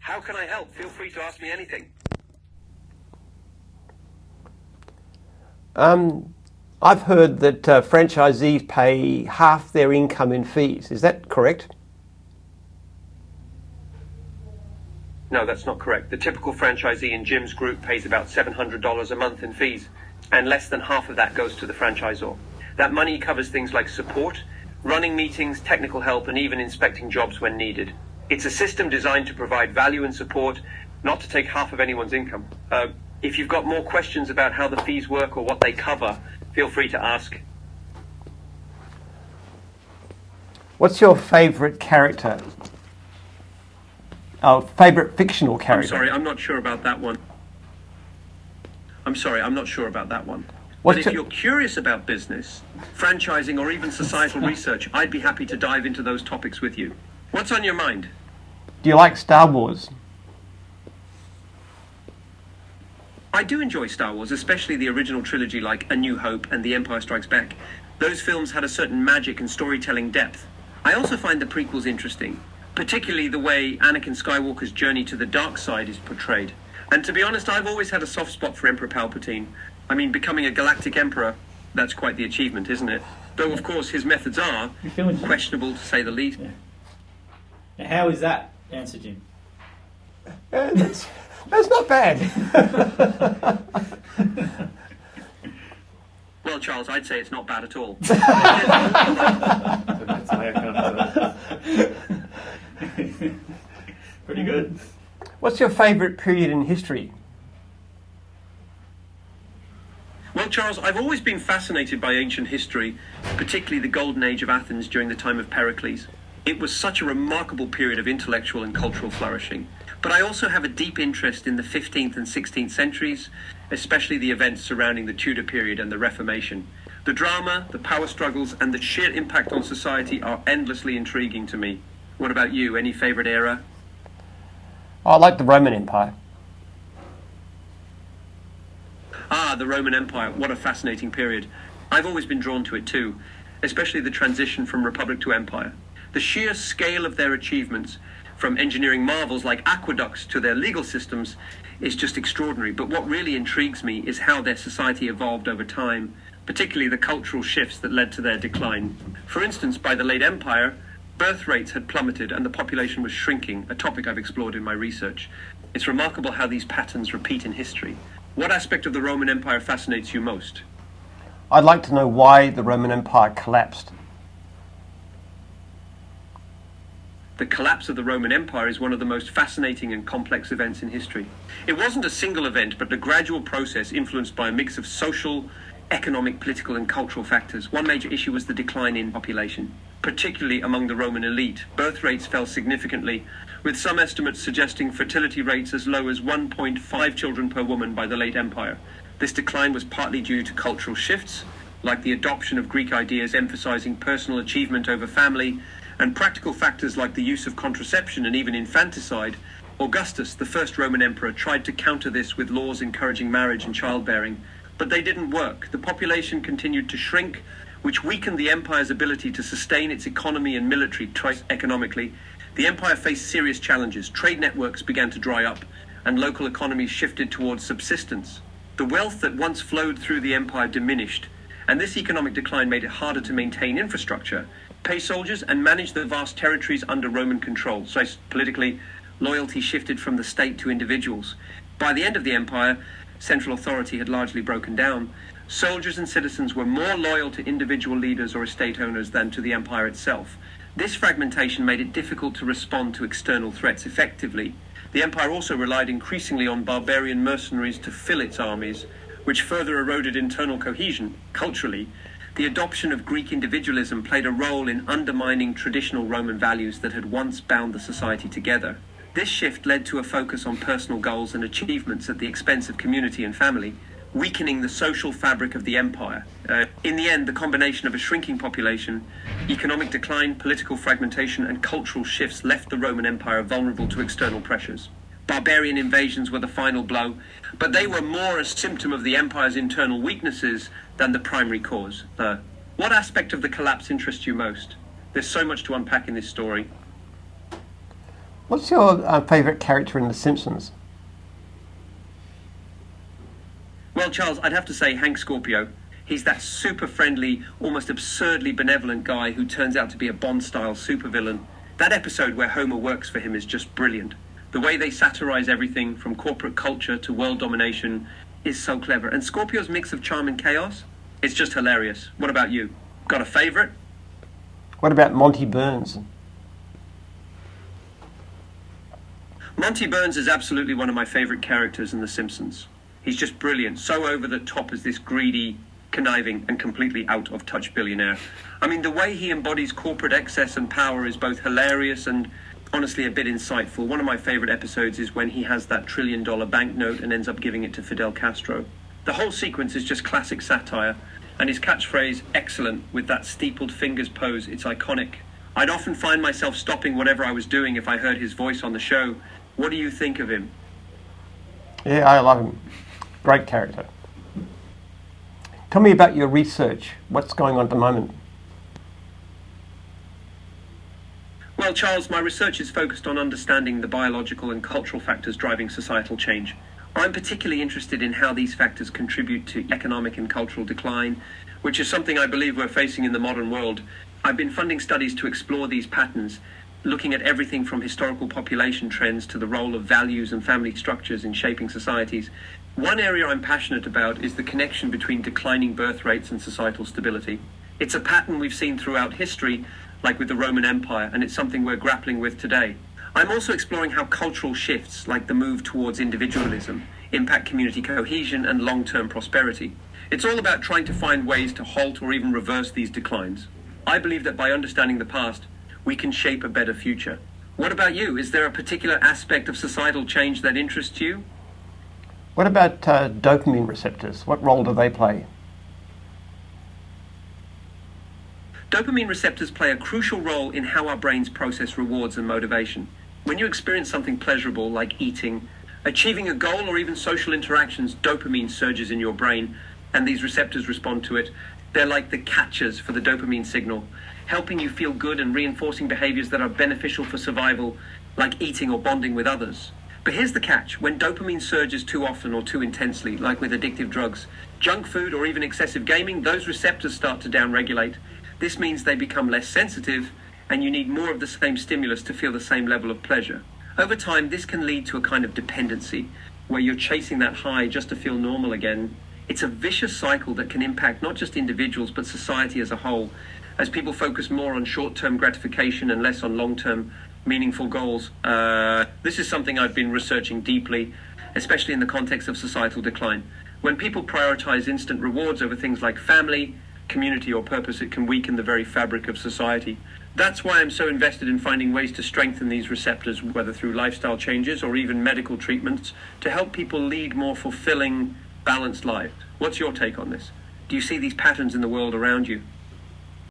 How can I help? Feel free to ask me anything. I've heard that franchisees pay half their income in fees. Is that correct? No, that's not correct. The typical franchisee in Jim's group pays about $700 a month in fees, and less than half of that goes to the franchisor. That money covers things like support, running meetings, technical help, and even inspecting jobs when needed. It's a system designed to provide value and support, not to take half of anyone's income. If you've got more questions about how the fees work or what they cover, feel free to ask. What's your favourite character? Oh, favourite fictional character? I'm sorry, I'm not sure about that one. But if you're curious about business, franchising, or even societal research, I'd be happy to dive into those topics with you. What's on your mind? Do you like Star Wars? I do enjoy Star Wars, especially the original trilogy like A New Hope and The Empire Strikes Back. Those films had a certain magic and storytelling depth. I also find the prequels interesting, particularly the way Anakin Skywalker's journey to the dark side is portrayed. And to be honest, I've always had a soft spot for Emperor Palpatine. I mean, becoming a galactic emperor, that's quite the achievement, isn't it? Though, of course, his methods are questionable, to say the least. Yeah. Now, how is that answer, Jim? That's not bad. Well, Charles, I'd say it's not bad at all. That's how I come to Pretty good. What's your favourite period in history? Well, Charles, I've always been fascinated by ancient history, particularly the Golden Age of Athens during the time of Pericles. It was such a remarkable period of intellectual and cultural flourishing. But I also have a deep interest in the 15th and 16th centuries, especially the events surrounding the Tudor period and the Reformation. The drama, the power struggles, and the sheer impact on society are endlessly intriguing to me. What about you? Any favourite era? I like the Roman Empire. Ah, the Roman Empire. What a fascinating period. I've always been drawn to it too, especially the transition from republic to empire. The sheer scale of their achievements, from engineering marvels like aqueducts to their legal systems, is just extraordinary. But what really intrigues me is how their society evolved over time, particularly the cultural shifts that led to their decline. For instance, by the late empire, birth rates had plummeted and the population was shrinking, a topic I've explored in my research. It's remarkable how these patterns repeat in history. What aspect of the Roman Empire fascinates you most? I'd like to know why the Roman Empire collapsed. The collapse of the Roman Empire is one of the most fascinating and complex events in history. It wasn't a single event, but a gradual process influenced by a mix of social, economic, political, and cultural factors. One major issue was the decline in population, particularly among the Roman elite. Birth rates fell significantly, with some estimates suggesting fertility rates as low as 1.5 children per woman by the late empire. This decline was partly due to cultural shifts, like the adoption of Greek ideas emphasizing personal achievement over family, and practical factors like the use of contraception and even infanticide. Augustus, the first Roman emperor, tried to counter this with laws encouraging marriage and childbearing, but they didn't work. The population continued to shrink, which weakened the empire's ability to sustain its economy and military economically. The empire faced serious challenges. Trade networks began to dry up, and local economies shifted towards subsistence. The wealth that once flowed through the empire diminished, and this economic decline made it harder to maintain infrastructure, pay soldiers, and manage the vast territories under Roman control. So politically, loyalty shifted from the state to individuals. By the end of the empire, central authority had largely broken down. Soldiers and citizens were more loyal to individual leaders or estate owners than to the empire itself. This fragmentation made it difficult to respond to external threats effectively. The empire also relied increasingly on barbarian mercenaries to fill its armies, which further eroded internal cohesion. Culturally, the adoption of Greek individualism played a role in undermining traditional Roman values that had once bound the society together. This shift led to a focus on personal goals and achievements at the expense of community and family, weakening the social fabric of the empire. In the end, the combination of a shrinking population, economic decline, political fragmentation, and cultural shifts left the Roman Empire vulnerable to external pressures. Barbarian invasions were the final blow, but they were more a symptom of the empire's internal weaknesses than the primary cause. What aspect of the collapse interests you most? There's so much to unpack in this story. What's your favourite character in The Simpsons? Well, Charles, I'd have to say Hank Scorpio. He's that super friendly, almost absurdly benevolent guy who turns out to be a Bond-style supervillain. That episode where Homer works for him is just brilliant. The way they satirize everything from corporate culture to world domination is so clever. And Scorpio's mix of charm and chaos, it's just hilarious. What about you? Got a favourite? What about Monty Burns? Monty Burns is absolutely one of my favourite characters in The Simpsons. He's just brilliant, so over the top as this greedy, conniving and completely out-of-touch billionaire. I mean, the way he embodies corporate excess and power is both hilarious and honestly a bit insightful. One of my favourite episodes is when he has that $1 trillion banknote and ends up giving it to Fidel Castro. The whole sequence is just classic satire, and his catchphrase, excellent, with that steepled fingers pose, it's iconic. I'd often find myself stopping whatever I was doing if I heard his voice on the show. What do you think of him? Yeah, I love him. Great character. Tell me about your research. What's going on at the moment? Well, Charles, my research is focused on understanding the biological and cultural factors driving societal change. I'm particularly interested in how these factors contribute to economic and cultural decline, which is something I believe we're facing in the modern world. I've been funding studies to explore these patterns, looking at everything from historical population trends to the role of values and family structures in shaping societies. One area I'm passionate about is the connection between declining birth rates and societal stability. It's a pattern we've seen throughout history, like with the Roman Empire, and it's something we're grappling with today. I'm also exploring how cultural shifts, like the move towards individualism, impact community cohesion and long-term prosperity. It's all about trying to find ways to halt or even reverse these declines. I believe that by understanding the past, we can shape a better future. What about you? Is there a particular aspect of societal change that interests you? What about dopamine receptors? What role do they play? Dopamine receptors play a crucial role in how our brains process rewards and motivation. When you experience something pleasurable like eating, achieving a goal, or even social interactions, dopamine surges in your brain, and these receptors respond to it. They're like the catchers for the dopamine signal, helping you feel good and reinforcing behaviors that are beneficial for survival, like eating or bonding with others. But here's the catch: when dopamine surges too often or too intensely, like with addictive drugs, junk food, or even excessive gaming, those receptors start to downregulate. This means they become less sensitive, and you need more of the same stimulus to feel the same level of pleasure. Over time, this can lead to a kind of dependency, where you're chasing that high just to feel normal again. It's a vicious cycle that can impact not just individuals, but society as a whole, as people focus more on short-term gratification and less on long-term meaningful goals. This is something I've been researching deeply, especially in the context of societal decline. When people prioritize instant rewards over things like family, community, or purpose, it can weaken the very fabric of society. That's why I'm so invested in finding ways to strengthen these receptors, whether through lifestyle changes or even medical treatments, to help people lead more fulfilling, balanced lives. What's your take on this? Do you see these patterns in the world around you?